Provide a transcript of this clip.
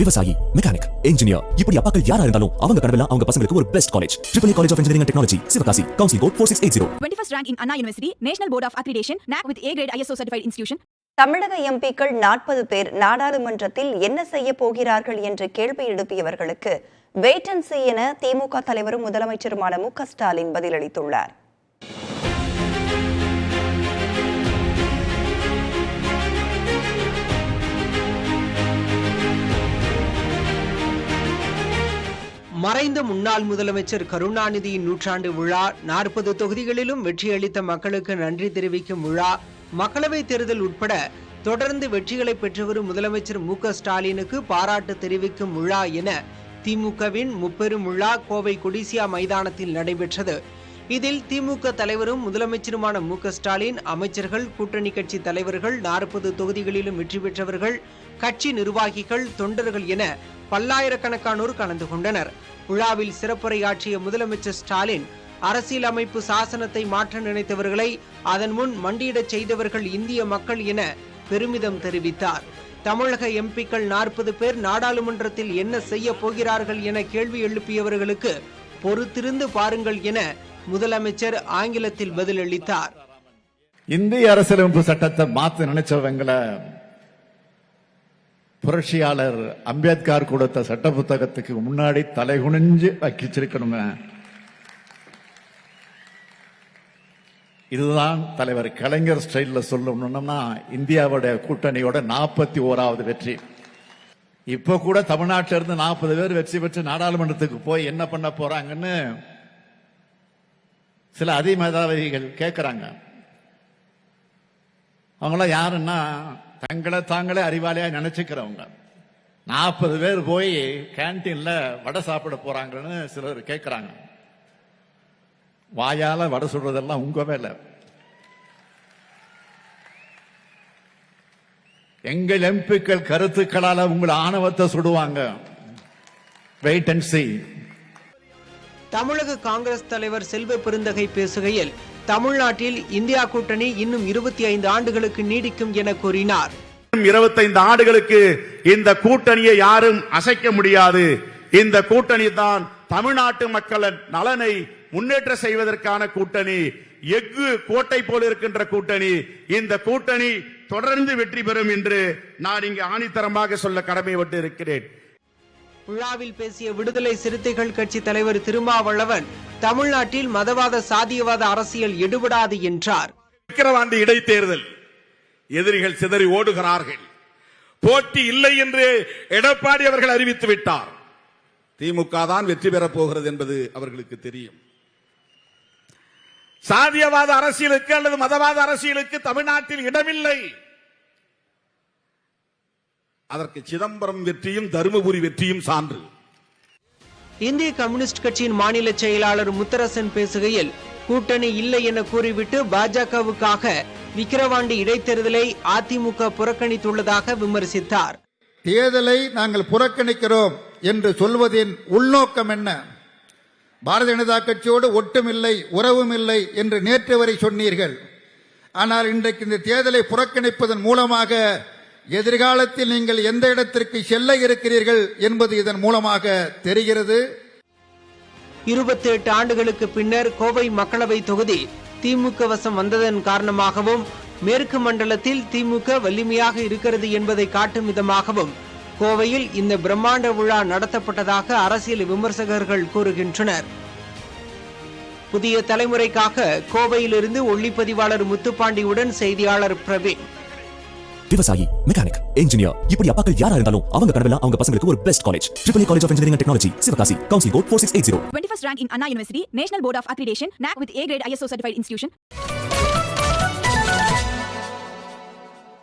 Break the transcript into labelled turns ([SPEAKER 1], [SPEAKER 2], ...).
[SPEAKER 1] விவசாயி, mechanic, engineer, இப்படி அப்பாக்கள் யாரா இருந்தாலும் அவங்க கனவெல்லாம் அவங்க பசங்களுக்கு ஒரு best college. AAA College of Engineering and Technology, Sivakasi. Counseling code 4680.
[SPEAKER 2] 21st rank in Anna University, National Board of Accreditation, NAC with A grade ISO certified institution.
[SPEAKER 3] தமிழக எம்பிக்கள் 40 பேர் நாடாளுமன்றத்தில் என்ன செய்ய போகிறார்கள் என்று கேள்வி எழுப்பியவர்களுக்கு வெயிட் அண்ட் சீ என திமுக தலைவரும் முதலமைச்சருமான மு.க. ஸ்டாலின் பதிலளித்துள்ளார்.
[SPEAKER 4] மறைந்த முன்னாள் முதலமைச்சர் கருணாநிதியின் நூற்றாண்டு விழா, 40 தொகுதிகளிலும் வெற்றியளித்த மக்களுக்கு நன்றி தெரிவிக்கும் விழா, மக்களவைத் தேர்தல் உட்பட தொடர்ந்து வெற்றிகளை பெற்று வரும் முதலமைச்சர் மு.க. ஸ்டாலினுக்கு பாராட்டு தெரிவிக்கும் விழா என திமுகவின் முப்பெரும் விழா கோவை கொடிசியா மைதானத்தில் நடைபெற்றது. இதில் திமுக தலைவரும் முதலமைச்சருமான மு.க. ஸ்டாலின், அமைச்சர்கள், கூட்டணி கட்சி தலைவர்கள், 40 தொகுதிகளிலும் வெற்றி பெற்றவர்கள், கட்சி நிர்வாகிகள், தொண்டர்கள் என பல்லாயிரக்கணக்கானோர் கலந்து கொண்டனர். விழாவில் சிறப்புரையாற்றிய முதலமைச்சர் ஸ்டாலின், அரசியலமைப்பு சாசனத்தை மாற்ற நினைத்தவர்களை அதன் முன் மண்டியிடச் செய்தவர்கள் இந்திய மக்கள் என பெருமிதம் தெரிவித்தார். தமிழக எம்பிக்கள் 40 பேர் நாடாளுமன்றத்தில் என்ன செய்ய போகிறார்கள் என கேள்வி எழுப்பியவர்களுக்கு பொறுத்திருந்து பாருங்கள் என முதலமைச்சர் ஆங்கிலத்தில் பதிலளித்தார்.
[SPEAKER 5] இந்திய அரசியலமைப்பு சட்டத்தை மாத்த நினைச்சவங்களை புரட்சியாளர் அம்பேத்கர் கொடுத்த சட்ட புத்தகத்துக்கு முன்னாடி தலைகுனிஞ்சு வச்சிருக்கணுமே. இதுதான் தலைவர் கலைஞர் ஸ்டைல்ல சொல்லணும்னா இந்தியாவுடைய கூட்டணியோட 41வது வெற்றி. இப்ப கூட தமிழ்நாட்டில இருந்து 40 பேர் வெற்றி பெற்று நாடாளுமன்றத்துக்கு போய் என்ன பண்ண போறாங்கன்னு சில அதிமேதாவிகள் கேட்கிறாங்க. அவங்களாம் யாருன்னா தங்களை தாங்களே அறிவாளியா நினைச்சுக்கிறவங்க. 40 பேர் போய் கேன்டீன்ல வடை சாப்பிட போறாங்கன்னு சிலர் கேட்கிறாங்க. வாயால வடை சொல்றதெல்லாம் உங்க வேலை. எங்கள் எம்பிக்கள் கருத்துக்களால உங்கள் ஆணவத்தை சுடுவாங்க. வெயிட் அண்ட் சீ.
[SPEAKER 4] தமிழக காங்கிரஸ் தலைவர் செல்வ பெருந்தகை பேசுகையில், தமிழ்நாட்டில் இந்தியா கூட்டணி இன்னும் 25 ஆண்டுகளுக்கு நீடிக்கும் என கூறினார்.
[SPEAKER 6] 25 ஆண்டுகளுக்கு இந்த கூட்டணியை யாரும் அசைக்க முடியாது. இந்த கூட்டணி தான் தமிழ்நாட்டு மக்களின் நலனை முன்னேற்ற செய்வதற்கான கூட்டணி. எஃகு கோட்டை போல் இருக்கின்ற கூட்டணி. இந்த கூட்டணி தொடர்ந்து வெற்றி பெறும் என்று நான் இங்கு ஆணித்தரமாக சொல்ல கடமைப்பட்டு இருக்கிறேன்.
[SPEAKER 4] விழாவில் பேசிய விடுதலை சிறுத்தைகள் கட்சி தலைவர் திருமாவளவன், தமிழ்நாட்டில் மதவாத சாதியவாத அரசியல் எடுபடாது என்றார்.
[SPEAKER 6] விக்கிரவாண்டி இடைத்தேர்தல் எதிரிகள் சிதறி ஓடுகிறார்கள். போட்டி இல்லை என்று எடப்பாடி அவர்கள் அறிவித்து விட்டார். திமுக தான் வெற்றி பெறப் போகிறது என்பது அவர்களுக்கு தெரியும். சாதியவாத அரசியலுக்கு அல்லது மதவாத அரசியலுக்கு தமிழ்நாட்டில் இடமில்லை. அதற்கு சிதம்பரம் வெற்றியும் தருமபுரி வெற்றியும் சான்று.
[SPEAKER 4] இந்திய கம்யூனிஸ்ட் கட்சியின் மாநில செயலாளர் முத்தரசன் பேசுகையில், கூட்டணி இல்லை என கூறிவிட்டு பாஜகவுக்காக விக்கிரவாண்டி இடைத்தேர்தலை அதிமுக புறக்கணித்துள்ளதாக விமர்சித்தார்.
[SPEAKER 7] தேர்தலை நாங்கள் புறக்கணிக்கிறோம் என்று சொல்வதின் உள்நோக்கம் என்ன? பாரதிய ஜனதா கட்சியோடு ஒட்டுமில்லை, உறவும் இல்லை என்று நேற்று வரை சொன்னீர்கள். ஆனால் இன்றைக்கு இந்த தேர்தலை புறக்கணிப்பதன் மூலமாக எதிர்காலத்தில் நீங்கள் எந்த இடத்திற்கு செல்ல இருக்கிறீர்கள் என்பது இதன் மூலமாக தெரிகிறது.
[SPEAKER 4] 28 ஆண்டுகளுக்கு பின்னர் கோவை மக்களவை தொகுதி திமுக வசம் வந்ததன் காரணமாகவும், மேற்கு மண்டலத்தில் திமுக வலிமையாக இருக்கிறது என்பதை காட்டும் விதமாகவும் கோவையில் இந்த பிரம்மாண்ட விழா நடத்தப்பட்டதாக அரசியல் விமர்சகர்கள் கூறுகின்றனர். புதிய தலைமுறைக்காக கோவையிலிருந்து ஒளிப்பதிவாளர் முத்துப்பாண்டியுடன் செய்தியாளர் பிரவீன்.
[SPEAKER 1] விவசாயி, மெக்கானிக், இன்ஜினியர், இப்படி அப்பாக்கள் யாரா இருந்தாலும் அவங்க கனவெல்லாம் அவங்க பசங்களுக்கு ஒரு best college. AAA College of Engineering and Technology, Sivakasi. Counseling code 4680.
[SPEAKER 2] 21st rank in Anna University, National Board of Accreditation, NAC with A grade ISO certified institution.